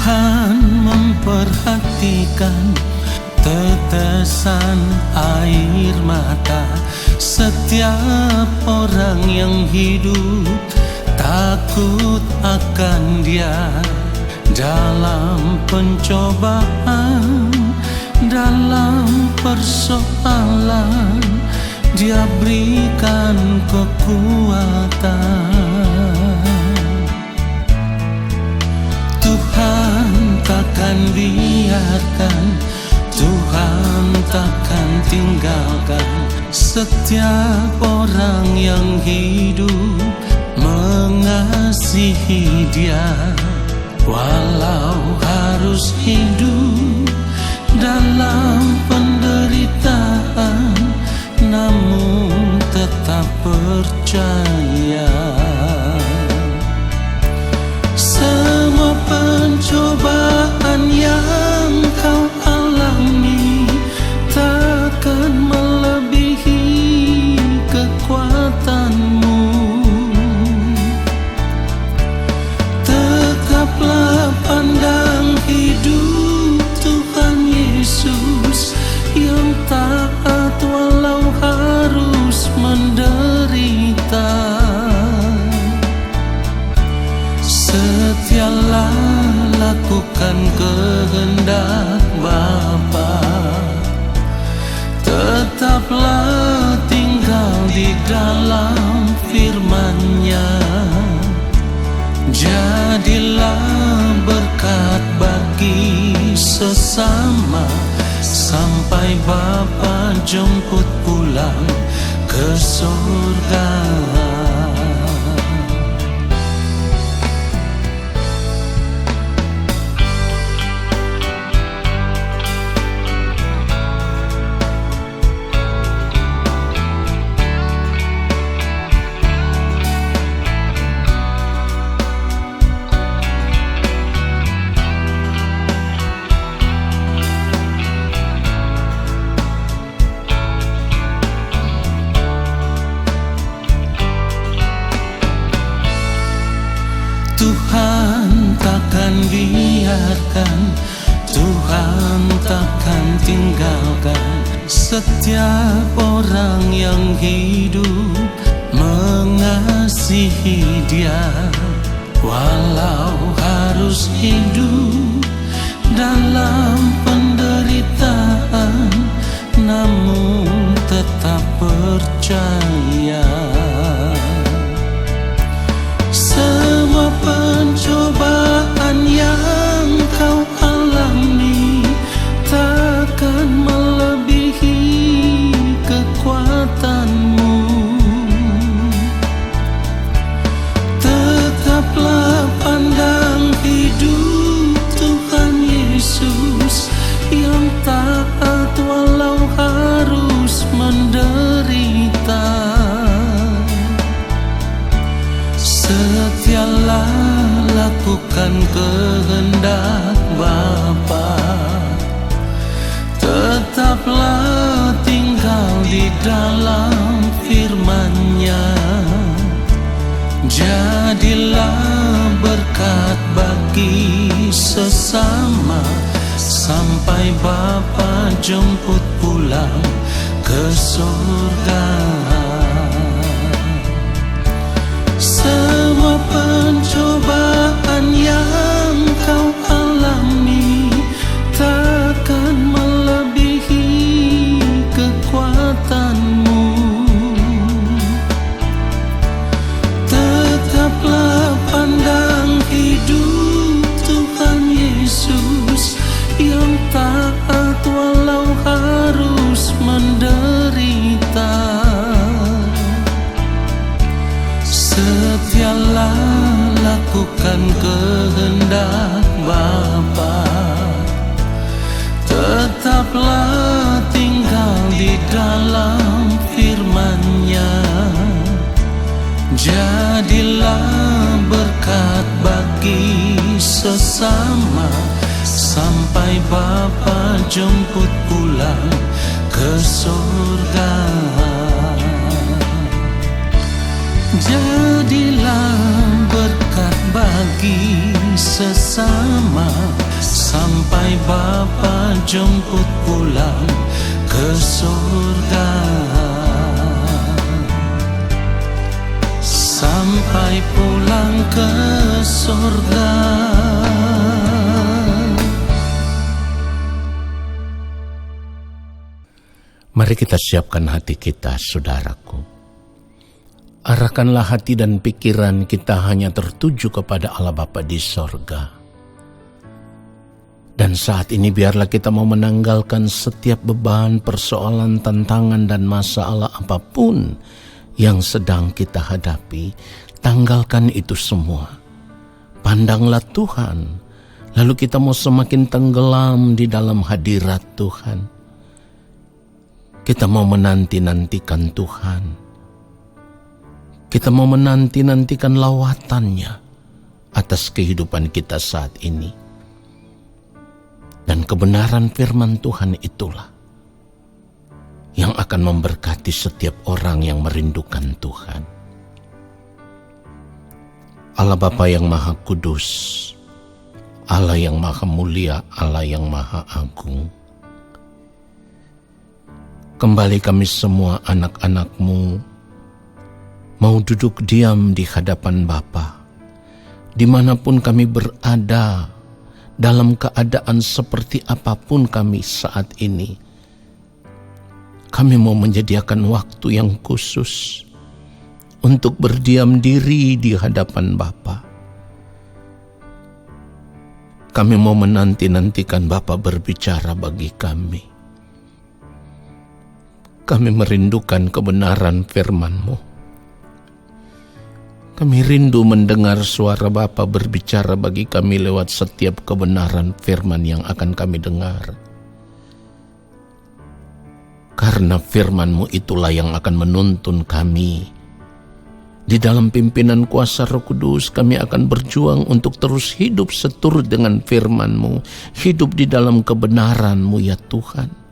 Tuhan memperhatikan tetesan air mata setiap orang yang hidup takut akan Dia. Dalam pencobaan, dalam persoalan, Dia berikan kekuatan. Tuhan takkan biarkan, Tuhan takkan tinggalkan setiap orang yang hidup mengasihi Dia. Walau harus hidup dalam penderitaan, namun tetap percaya. Semua pencobaan yang kau alami takkan melebihi kekuatanmu. Tetaplah pandang hidup Tuhan Yesus yang taat walau harus menderita. Setialah lakukan kehendak Bapa, tetaplah tinggal di dalam firman-Nya. Jadilah berkat bagi sesama sampai Bapa jemput pulang ke surga. Tuhan takkan biarkan, Tuhan takkan tinggalkan setiap orang yang hidup mengasihi Dia. Walau harus hidup dalam penderitaan, namun tetap percaya. Semua pencobaan yang kau alami takkan melebihi kekuatanmu. Tetaplah pandang hidup Tuhan Yesus yang taat walau harus menderita. Setialah lakukan kehendak Bapa, tetaplah tinggal di dalam firman-Nya. Jadilah berkat bagi sesama sampai Bapa jemput pulang ke surga. Semua pencobaan yang kau alami takkan melebihi kekuatanmu. Tetaplah pandang hidup Tuhan Yesus yang taat walau harus menderita. Setialah lakukan kehendak Bapa, tetaplah tinggal di dalam firman-Nya. Jadilah berkat bagi sesama sampai Bapa jemput pulang ke surga. Jadilah berkat bagi sesama sampai Bapa jemput pulang ke surga. Sampai pulang ke surga. Mari kita siapkan hati kita, saudaraku. Arahkanlah hati dan pikiran kita hanya tertuju kepada Allah Bapa di sorga. Dan saat ini biarlah kita mau menanggalkan setiap beban, persoalan, tantangan, dan masalah apapun yang sedang kita hadapi. Tanggalkan itu semua. Pandanglah Tuhan. Lalu kita mau semakin tenggelam di dalam hadirat Tuhan. Kita mau menanti-nantikan Tuhan. Kita mau menanti-nantikan lawatannya atas kehidupan kita saat ini. Dan kebenaran firman Tuhan itulah yang akan memberkati setiap orang yang merindukan Tuhan. Allah Bapa yang Maha Kudus, Allah yang Maha Mulia, Allah yang Maha Agung. Kembali kami semua anak-anak-Mu mau duduk diam di hadapan Bapa, dimanapun kami berada, dalam keadaan seperti apapun kami saat ini. Kami mau menyediakan waktu yang khusus untuk berdiam diri di hadapan Bapa. Kami mau menanti-nantikan Bapa berbicara bagi kami. Kami merindukan kebenaran firman-Mu. Kami rindu mendengar suara Bapa berbicara bagi kami lewat setiap kebenaran firman yang akan kami dengar. Karena firman-Mu itulah yang akan menuntun kami. Di dalam pimpinan kuasa Roh Kudus kami akan berjuang untuk terus hidup seturut dengan firman-Mu. Hidup di dalam kebenaran-Mu ya Tuhan.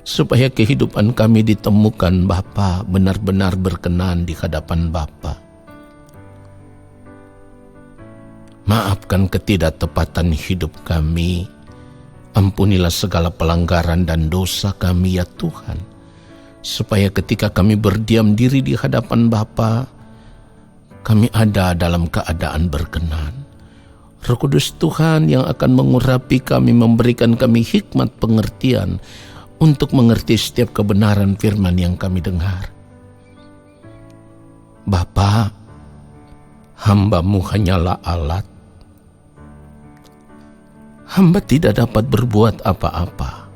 Supaya kehidupan kami ditemukan Bapa benar-benar berkenan di hadapan Bapa. Maafkan ketidaktepatan hidup kami. Ampunilah segala pelanggaran dan dosa kami ya Tuhan. Supaya ketika kami berdiam diri di hadapan Bapa, kami ada dalam keadaan berkenan. Roh Kudus Tuhan yang akan mengurapi kami, memberikan kami hikmat pengertian untuk mengerti setiap kebenaran firman yang kami dengar. Bapa, hamba-Mu hanyalah alat. Hamba tidak dapat berbuat apa-apa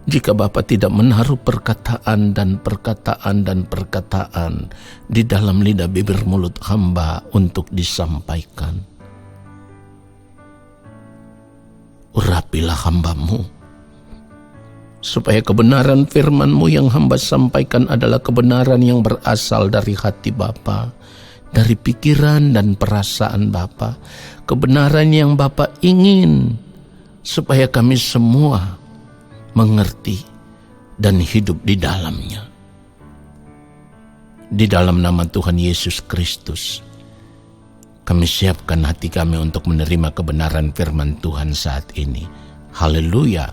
jika Bapa tidak menaruh perkataan dan perkataan di dalam lidah bibir mulut hamba untuk disampaikan. Urapilah hamba-Mu, supaya kebenaran firman-Mu yang hamba sampaikan adalah kebenaran yang berasal dari hati Bapa, dari pikiran dan perasaan Bapa, kebenaran yang Bapa ingin supaya kami semua mengerti dan hidup di dalamnya. Di dalam nama Tuhan Yesus Kristus, kami siapkan hati kami untuk menerima kebenaran firman Tuhan saat ini. Haleluya.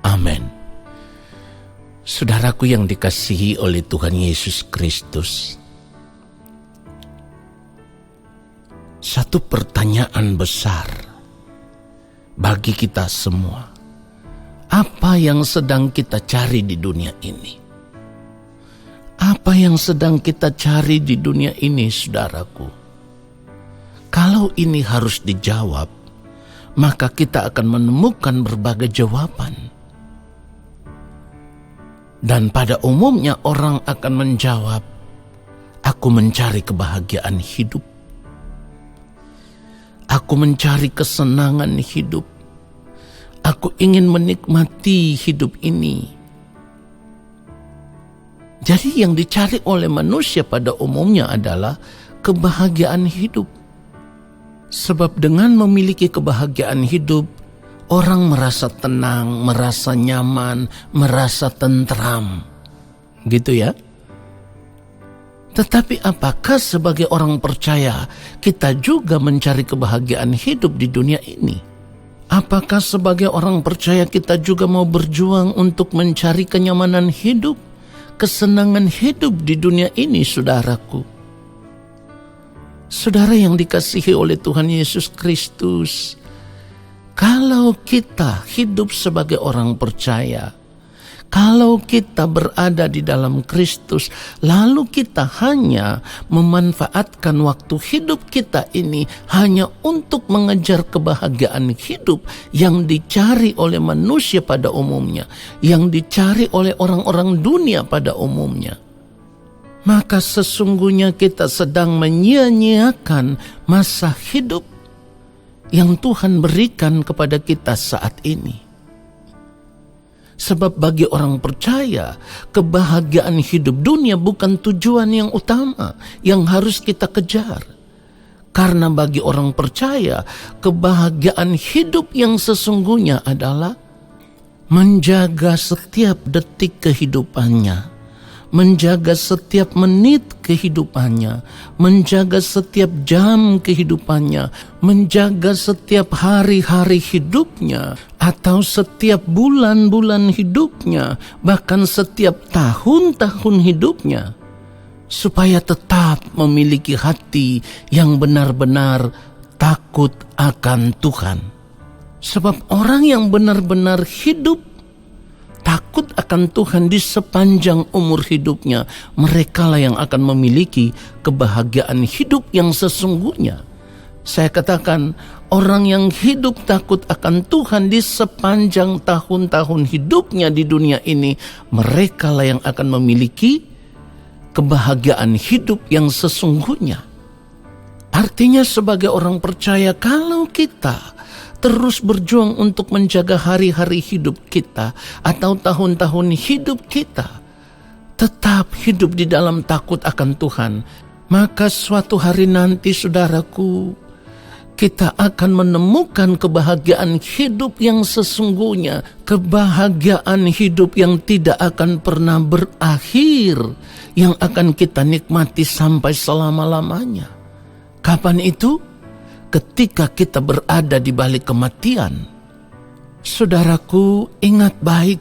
Amin. Saudaraku yang dikasihi oleh Tuhan Yesus Kristus, satu pertanyaan besar bagi kita semua. Apa yang sedang kita cari di dunia ini? Apa yang sedang kita cari di dunia ini, saudaraku? Kalau ini harus dijawab, maka kita akan menemukan berbagai jawaban. Dan pada umumnya orang akan menjawab, aku mencari kebahagiaan hidup. Aku mencari kesenangan hidup. Aku ingin menikmati hidup ini. Jadi yang dicari oleh manusia pada umumnya adalah kebahagiaan hidup. Sebab dengan memiliki kebahagiaan hidup, orang merasa tenang, merasa nyaman, merasa tentram. Gitu ya. Tetapi apakah sebagai orang percaya kita juga mencari kebahagiaan hidup di dunia ini? Apakah sebagai orang percaya kita juga mau berjuang untuk mencari kenyamanan hidup, kesenangan hidup di dunia ini, saudaraku? Saudara yang dikasihi oleh Tuhan Yesus Kristus, kalau kita hidup sebagai orang percaya, kalau kita berada di dalam Kristus, lalu kita hanya memanfaatkan waktu hidup kita ini hanya untuk mengejar kebahagiaan hidup yang dicari oleh manusia pada umumnya, yang dicari oleh orang-orang dunia pada umumnya, maka sesungguhnya kita sedang menyia-nyiakan masa hidup yang Tuhan berikan kepada kita saat ini. Sebab bagi orang percaya, kebahagiaan hidup dunia bukan tujuan yang utama yang harus kita kejar. Karena bagi orang percaya, kebahagiaan hidup yang sesungguhnya adalah menjaga setiap detik kehidupannya, menjaga setiap menit kehidupannya, menjaga setiap jam kehidupannya, menjaga setiap hari-hari hidupnya, atau setiap bulan-bulan hidupnya, bahkan setiap tahun-tahun hidupnya, supaya tetap memiliki hati yang benar-benar takut akan Tuhan. Sebab orang yang benar-benar hidup takut akan Tuhan di sepanjang umur hidupnya, merekalah yang akan memiliki kebahagiaan hidup yang sesungguhnya. Saya katakan, orang yang hidup takut akan Tuhan di sepanjang tahun-tahun hidupnya di dunia ini, merekalah yang akan memiliki kebahagiaan hidup yang sesungguhnya. Artinya sebagai orang percaya, kalau kita terus berjuang untuk menjaga hari-hari hidup kita atau tahun-tahun hidup kita, tetap hidup di dalam takut akan Tuhan, maka suatu hari nanti, saudaraku, kita akan menemukan kebahagiaan hidup yang sesungguhnya, kebahagiaan hidup yang tidak akan pernah berakhir, yang akan kita nikmati sampai selama-lamanya. Kapan itu? Ketika kita berada di balik kematian. Saudaraku, ingat baik,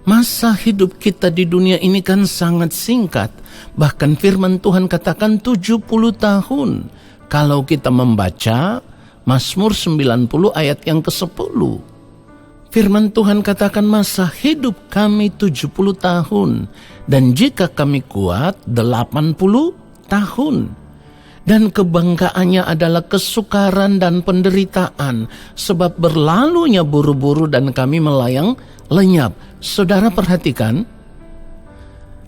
masa hidup kita di dunia ini kan sangat singkat. Bahkan firman Tuhan katakan 70 tahun. Kalau kita membaca Mazmur 90 ayat yang ke-10. Firman Tuhan katakan masa hidup kami 70 tahun. Dan jika kami kuat 80 tahun. Dan kebanggaannya adalah kesukaran dan penderitaan, sebab berlalunya buru-buru dan kami melayang lenyap. Saudara perhatikan,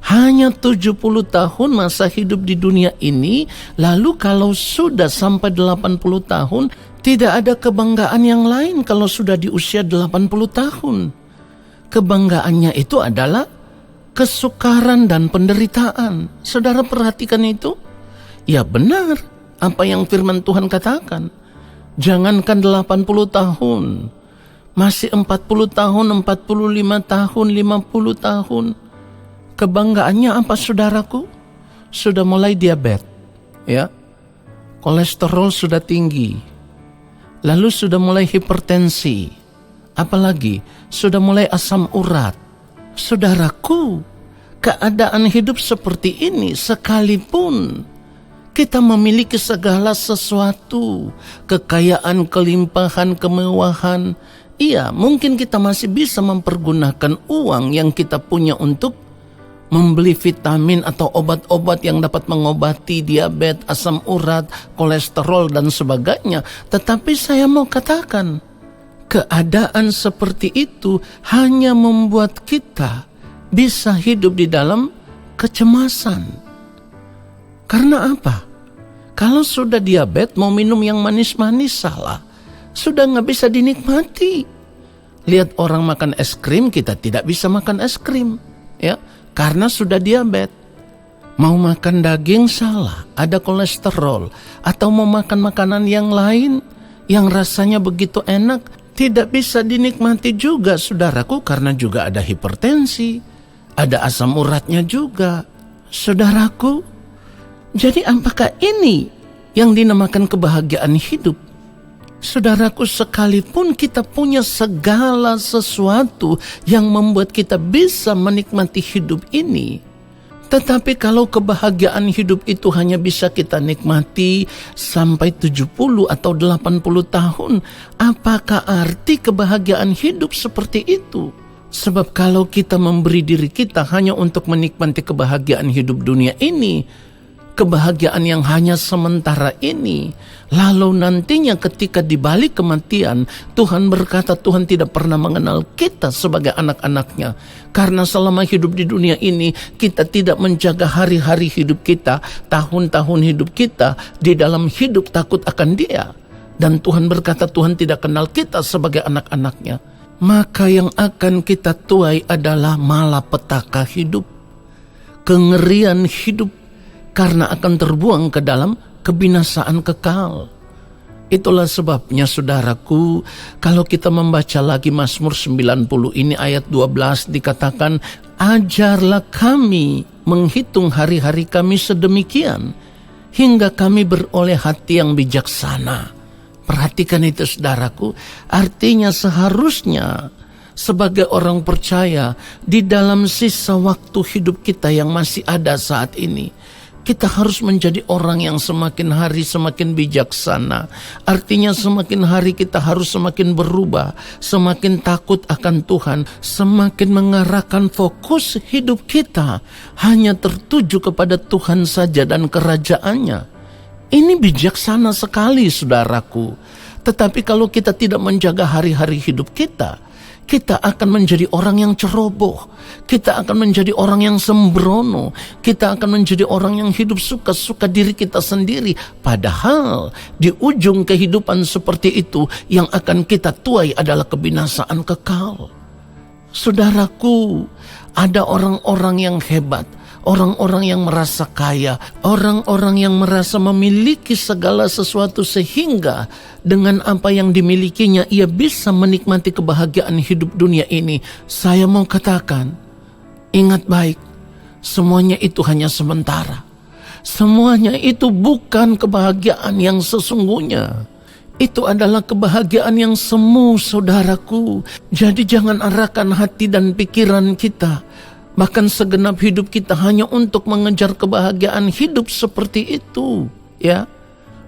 hanya 70 tahun masa hidup di dunia ini, lalu kalau sudah sampai 80 tahun, tidak ada kebanggaan yang lain kalau sudah di usia 80 tahun. Kebanggaannya itu adalah kesukaran dan penderitaan. Saudara perhatikan itu? Ya benar, apa yang firman Tuhan katakan. Jangankan 80 tahun, masih 40 tahun, 45 tahun, 50 tahun. Kebanggaannya apa, saudaraku? Sudah mulai diabetes, ya. Kolesterol sudah tinggi. Lalu sudah mulai hipertensi. Apalagi sudah mulai asam urat. Saudaraku, keadaan hidup seperti ini sekalipun kita memiliki segala sesuatu, kekayaan, kelimpahan, kemewahan. Iya, mungkin kita masih bisa mempergunakan uang yang kita punya untuk membeli vitamin atau obat-obat yang dapat mengobati diabetes, asam urat, kolesterol, dan sebagainya. Tetapi saya mau katakan, keadaan seperti itu hanya membuat kita bisa hidup di dalam kecemasan. Karena apa? Kalau sudah diabetes, mau minum yang manis-manis salah. Sudah nggak bisa dinikmati. Lihat orang makan es krim, kita tidak bisa makan es krim. Ya, karena sudah diabetes. Mau makan daging salah, ada kolesterol. Atau mau makan makanan yang lain, yang rasanya begitu enak, tidak bisa dinikmati juga, saudaraku, karena juga ada hipertensi. Ada asam uratnya juga. Saudaraku, Jadi apakah ini yang dinamakan kebahagiaan hidup? Saudaraku, sekalipun kita punya segala sesuatu yang membuat kita bisa menikmati hidup ini, tetapi kalau kebahagiaan hidup itu hanya bisa kita nikmati sampai 70 atau 80 tahun, apakah arti kebahagiaan hidup seperti itu? Sebab kalau kita memberi diri kita hanya untuk menikmati kebahagiaan hidup dunia ini, kebahagiaan yang hanya sementara ini, lalu nantinya ketika di balik kematian, Tuhan berkata Tuhan tidak pernah mengenal kita sebagai anak-anaknya. Karena selama hidup di dunia ini, kita tidak menjaga hari-hari hidup kita, tahun-tahun hidup kita, di dalam hidup takut akan Dia. Dan Tuhan berkata Tuhan tidak kenal kita sebagai anak-anaknya. Maka yang akan kita tuai adalah malapetaka hidup, kengerian hidup, karena akan terbuang ke dalam kebinasaan kekal. Itulah sebabnya saudaraku, kalau kita membaca lagi Mazmur 90 ini ayat 12 dikatakan, ajarlah kami menghitung hari-hari kami sedemikian, hingga kami beroleh hati yang bijaksana. Perhatikan itu saudaraku, artinya seharusnya sebagai orang percaya di dalam sisa waktu hidup kita yang masih ada saat ini, kita harus menjadi orang yang semakin hari semakin bijaksana. Artinya semakin hari kita harus semakin berubah, semakin takut akan Tuhan, semakin mengarahkan fokus hidup kita hanya tertuju kepada Tuhan saja dan kerajaannya. Ini bijaksana sekali saudaraku. Tetapi kalau kita tidak menjaga hari-hari hidup kita, kita akan menjadi orang yang ceroboh. Kita akan menjadi orang yang sembrono. Kita akan menjadi orang yang hidup suka-suka diri kita sendiri. Padahal di ujung kehidupan seperti itu, yang akan kita tuai adalah kebinasaan kekal. Saudaraku, ada orang-orang yang hebat, orang-orang yang merasa kaya, orang-orang yang merasa memiliki segala sesuatu sehingga dengan apa yang dimilikinya ia bisa menikmati kebahagiaan hidup dunia ini. Saya mau katakan, ingat baik, semuanya itu hanya sementara. Semuanya itu bukan kebahagiaan yang sesungguhnya. Itu adalah kebahagiaan yang semu, saudaraku. Jadi jangan arahkan hati dan pikiran kita, bahkan segenap hidup kita hanya untuk mengejar kebahagiaan hidup seperti itu, ya.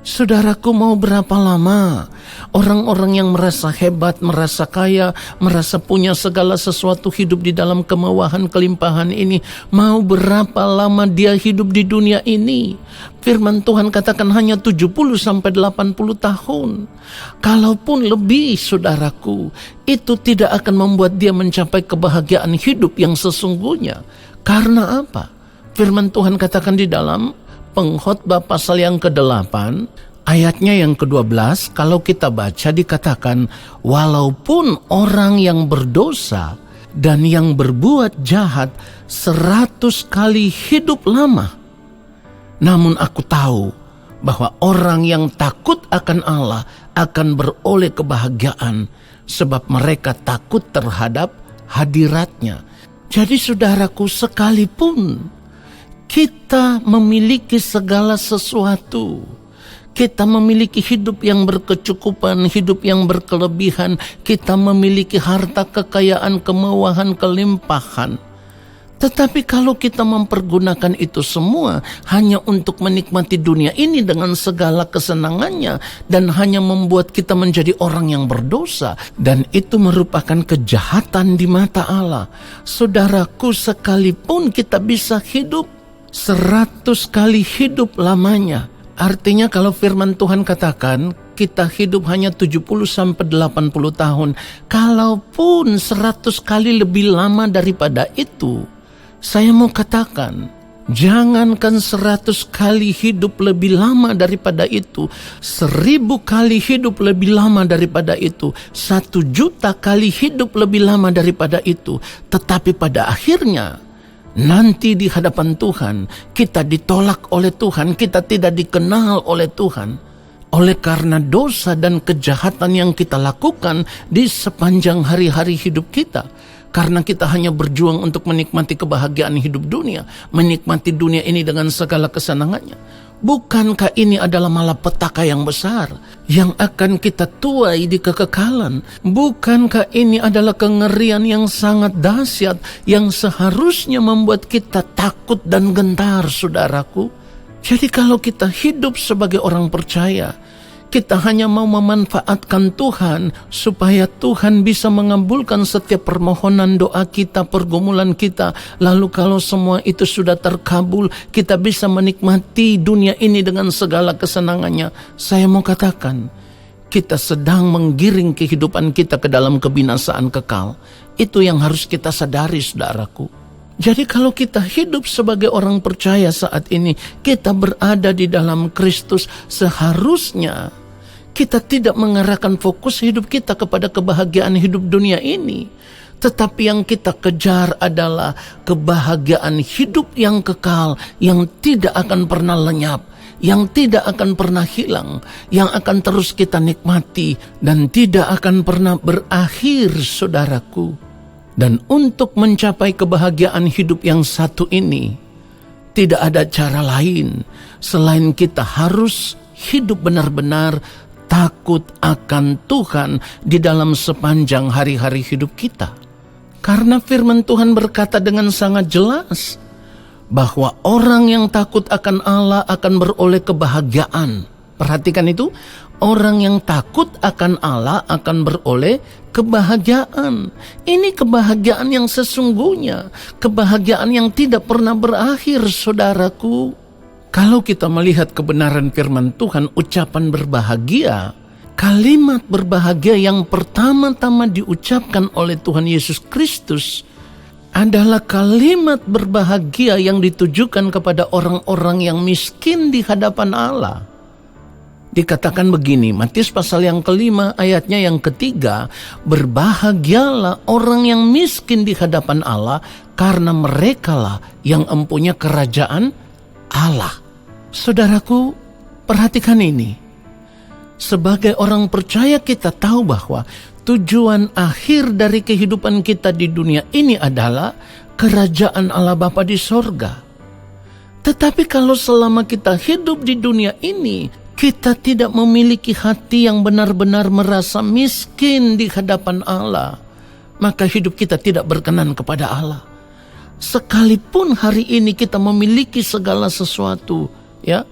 Saudaraku, mau berapa lama orang-orang yang merasa hebat, merasa kaya, merasa punya segala sesuatu hidup di dalam kemewahan kelimpahan ini, mau berapa lama dia hidup di dunia ini? Firman Tuhan katakan hanya 70 sampai 80 tahun. Kalaupun lebih, saudaraku, itu tidak akan membuat dia mencapai kebahagiaan hidup yang sesungguhnya. Karena apa? Firman Tuhan katakan di dalam Pengkhotbah pasal yang ke-8, ayatnya yang ke-12, kalau kita baca dikatakan, walaupun orang yang berdosa dan yang berbuat jahat 100 kali hidup lama, namun aku tahu bahwa orang yang takut akan Allah akan beroleh kebahagiaan, sebab mereka takut terhadap hadiratnya. Jadi saudaraku, sekalipun kita memiliki segala sesuatu, kita memiliki hidup yang berkecukupan, hidup yang berkelebihan, kita memiliki harta kekayaan, kemewahan, kelimpahan. Tetapi kalau kita mempergunakan itu semua hanya untuk menikmati dunia ini dengan segala kesenangannya, dan hanya membuat kita menjadi orang yang berdosa, dan itu merupakan kejahatan di mata Allah. Saudaraku, sekalipun kita bisa hidup 100 kali hidup lamanya, artinya kalau firman Tuhan katakan kita hidup hanya 70 sampai 80 tahun, kalaupun 100 kali lebih lama daripada itu, saya mau katakan, jangankan 100 kali hidup lebih lama daripada itu, 1000 kali hidup lebih lama daripada itu, 1.000.000 kali hidup lebih lama daripada itu, tetapi pada akhirnya nanti di hadapan Tuhan, kita ditolak oleh Tuhan, kita tidak dikenal oleh Tuhan, oleh karena dosa dan kejahatan yang kita lakukan di sepanjang hari-hari hidup kita. Karena kita hanya berjuang untuk menikmati kebahagiaan hidup dunia, menikmati dunia ini dengan segala kesenangannya. Bukankah ini adalah malapetaka yang besar yang akan kita tuai di kekekalan? Bukankah ini adalah kengerian yang sangat dahsyat yang seharusnya membuat kita takut dan gentar, saudaraku? Jadi kalau kita hidup sebagai orang percaya, kita hanya mau memanfaatkan Tuhan supaya Tuhan bisa mengabulkan setiap permohonan doa kita, pergumulan kita. Lalu kalau semua itu sudah terkabul, kita bisa menikmati dunia ini dengan segala kesenangannya. Saya mau katakan, kita sedang menggiring kehidupan kita ke dalam kebinasaan kekal. Itu yang harus kita sadari, saudaraku. Jadi kalau kita hidup sebagai orang percaya saat ini, kita berada di dalam Kristus, seharusnya kita tidak mengarahkan fokus hidup kita kepada kebahagiaan hidup dunia ini. Tetapi yang kita kejar adalah kebahagiaan hidup yang kekal, yang tidak akan pernah lenyap, yang tidak akan pernah hilang, yang akan terus kita nikmati dan tidak akan pernah berakhir, saudaraku. Dan untuk mencapai kebahagiaan hidup yang satu ini, tidak ada cara lain selain kita harus hidup benar-benar takut akan Tuhan di dalam sepanjang hari-hari hidup kita. Karena firman Tuhan berkata dengan sangat jelas bahwa orang yang takut akan Allah akan beroleh kebahagiaan. Perhatikan itu, orang yang takut akan Allah akan beroleh kebahagiaan. Ini kebahagiaan yang sesungguhnya, kebahagiaan yang tidak pernah berakhir, saudaraku. Kalau kita melihat kebenaran firman Tuhan, ucapan berbahagia, kalimat berbahagia yang pertama-tama diucapkan oleh Tuhan Yesus Kristus adalah kalimat berbahagia yang ditujukan kepada orang-orang yang miskin di hadapan Allah. Dikatakan begini, Matius pasal yang kelima ayatnya yang ketiga, berbahagialah orang yang miskin di hadapan Allah, karena merekalah yang empunya kerajaan Allah. Saudaraku, perhatikan ini. Sebagai orang percaya kita tahu bahwa tujuan akhir dari kehidupan kita di dunia ini adalah kerajaan Allah Bapa di sorga. Tetapi kalau selama kita hidup di dunia ini, kita tidak memiliki hati yang benar-benar merasa miskin di hadapan Allah, maka hidup kita tidak berkenan kepada Allah. Sekalipun hari ini kita memiliki segala sesuatu, ya,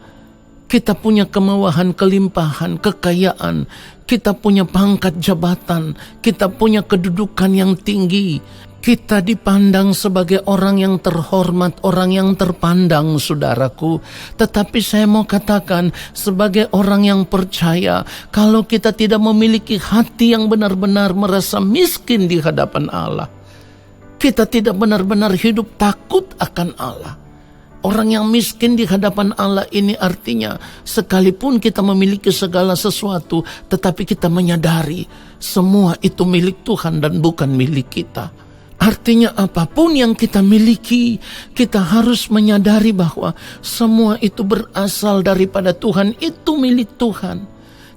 kita punya kemewahan, kelimpahan, kekayaan, kita punya pangkat jabatan, kita punya kedudukan yang tinggi, kita dipandang sebagai orang yang terhormat, orang yang terpandang, saudaraku. Tetapi saya mau katakan, sebagai orang yang percaya, kalau kita tidak memiliki hati yang benar-benar merasa miskin di hadapan Allah, kita tidak benar-benar hidup takut akan Allah. Orang yang miskin di hadapan Allah ini artinya sekalipun kita memiliki segala sesuatu, tetapi kita menyadari semua itu milik Tuhan dan bukan milik kita. Artinya apapun yang kita miliki, kita harus menyadari bahwa semua itu berasal daripada Tuhan, itu milik Tuhan.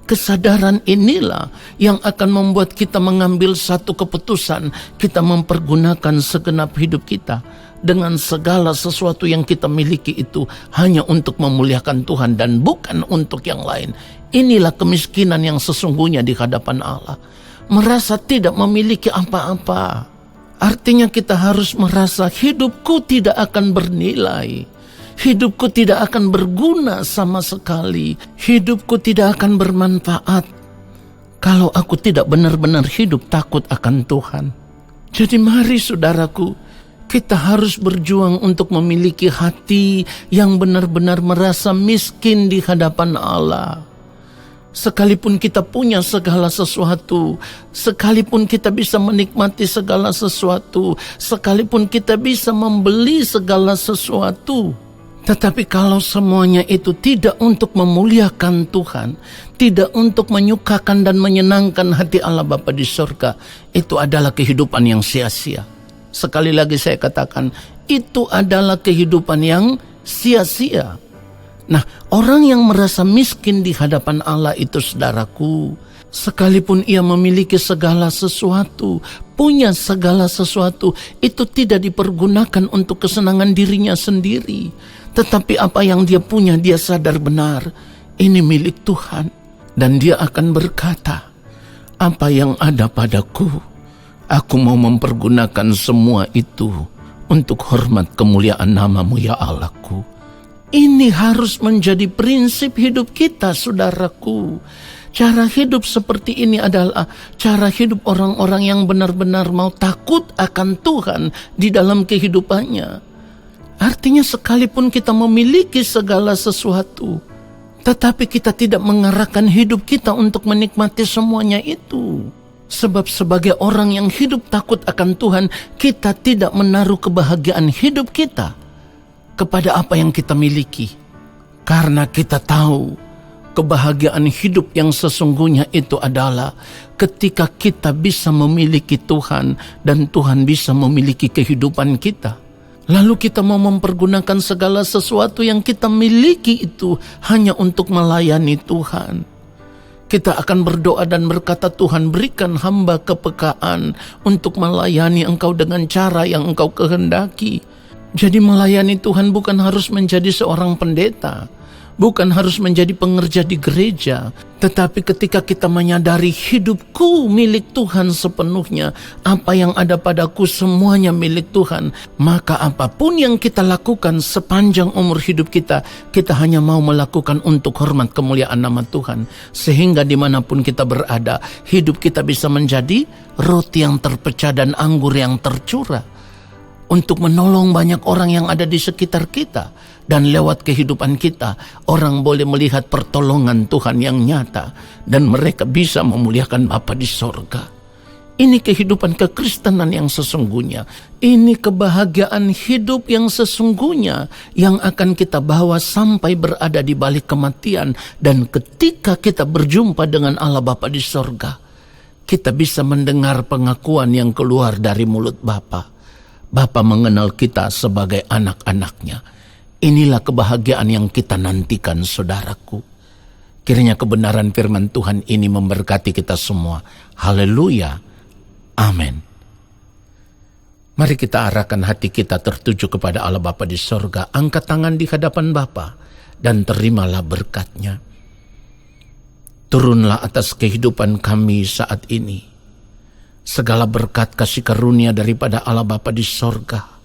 Kesadaran inilah yang akan membuat kita mengambil satu keputusan, kita mempergunakan segenap hidup kita dengan segala sesuatu yang kita miliki itu hanya untuk memuliakan Tuhan dan bukan untuk yang lain. Inilah kemiskinan yang sesungguhnya di hadapan Allah. Merasa tidak memiliki apa-apa. Artinya kita harus merasa hidupku tidak akan bernilai. Hidupku tidak akan berguna sama sekali. Hidupku tidak akan bermanfaat kalau aku tidak benar-benar hidup takut akan Tuhan. Jadi mari saudaraku, kita harus berjuang untuk memiliki hati yang benar-benar merasa miskin di hadapan Allah. Sekalipun kita punya segala sesuatu, sekalipun kita bisa menikmati segala sesuatu, sekalipun kita bisa membeli segala sesuatu, tetapi kalau semuanya itu tidak untuk memuliakan Tuhan, tidak untuk menyukakan dan menyenangkan hati Allah Bapa di surga, itu adalah kehidupan yang sia-sia. Sekali lagi saya katakan, itu adalah kehidupan yang sia-sia. Nah, orang yang merasa miskin di hadapan Allah itu, saudaraku, Sekalipun ia memiliki segala sesuatu, punya segala sesuatu, itu tidak dipergunakan untuk kesenangan dirinya sendiri. Tetapi apa yang dia punya, dia sadar benar, ini milik Tuhan. Dan dia akan berkata, apa yang ada padaku, aku mau mempergunakan semua itu untuk hormat kemuliaan nama-Mu ya Allahku. Ini harus menjadi prinsip hidup kita, saudaraku. Cara hidup seperti ini adalah cara hidup orang-orang yang benar-benar mau takut akan Tuhan di dalam kehidupannya. Artinya sekalipun kita memiliki segala sesuatu, tetapi kita tidak mengarahkan hidup kita untuk menikmati semuanya itu. Sebab sebagai orang yang hidup takut akan Tuhan, kita tidak menaruh kebahagiaan hidup kita kepada apa yang kita miliki. Karena kita tahu kebahagiaan hidup yang sesungguhnya itu adalah ketika kita bisa memiliki Tuhan dan Tuhan bisa memiliki kehidupan kita. Lalu kita mau mempergunakan segala sesuatu yang kita miliki itu hanya untuk melayani Tuhan. Kita akan berdoa dan berkata, Tuhan berikan hamba kepekaan untuk melayani Engkau dengan cara yang Engkau kehendaki. Jadi melayani Tuhan bukan harus menjadi seorang pendeta, bukan harus menjadi pengerja di gereja, tetapi ketika kita menyadari hidupku milik Tuhan sepenuhnya, apa yang ada padaku semuanya milik Tuhan, maka apapun yang kita lakukan sepanjang umur hidup kita, kita hanya mau melakukan untuk hormat kemuliaan nama Tuhan. Sehingga dimanapun kita berada, hidup kita bisa menjadi roti yang terpecah dan anggur yang tercurah, untuk menolong banyak orang yang ada di sekitar kita. Dan lewat kehidupan kita, orang boleh melihat pertolongan Tuhan yang nyata, dan mereka bisa memuliakan Bapa di sorga. Ini kehidupan kekristenan yang sesungguhnya. Ini kebahagiaan hidup yang sesungguhnya yang akan kita bawa sampai berada di balik kematian. Dan ketika kita berjumpa dengan Allah Bapa di sorga, kita bisa mendengar pengakuan yang keluar dari mulut Bapa. Bapa mengenal kita sebagai anak-anaknya. Inilah kebahagiaan yang kita nantikan, saudaraku. Kiranya kebenaran firman Tuhan ini memberkati kita semua. Haleluya. Amin. Mari kita arahkan hati kita tertuju kepada Allah Bapa di sorga. Angkat tangan di hadapan Bapa dan terimalah berkat-Nya. Turunlah atas kehidupan kami saat ini segala berkat kasih karunia daripada Allah Bapa di sorga.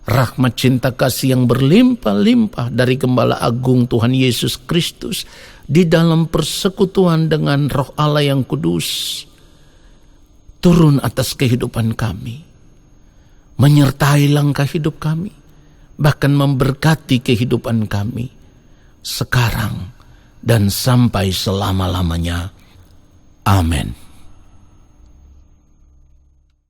Rahmat cinta kasih yang berlimpah-limpah dari Gembala Agung Tuhan Yesus Kristus di dalam persekutuan dengan Roh Allah yang kudus turun atas kehidupan kami, menyertai langkah hidup kami, bahkan memberkati kehidupan kami sekarang dan sampai selama-lamanya. Amin.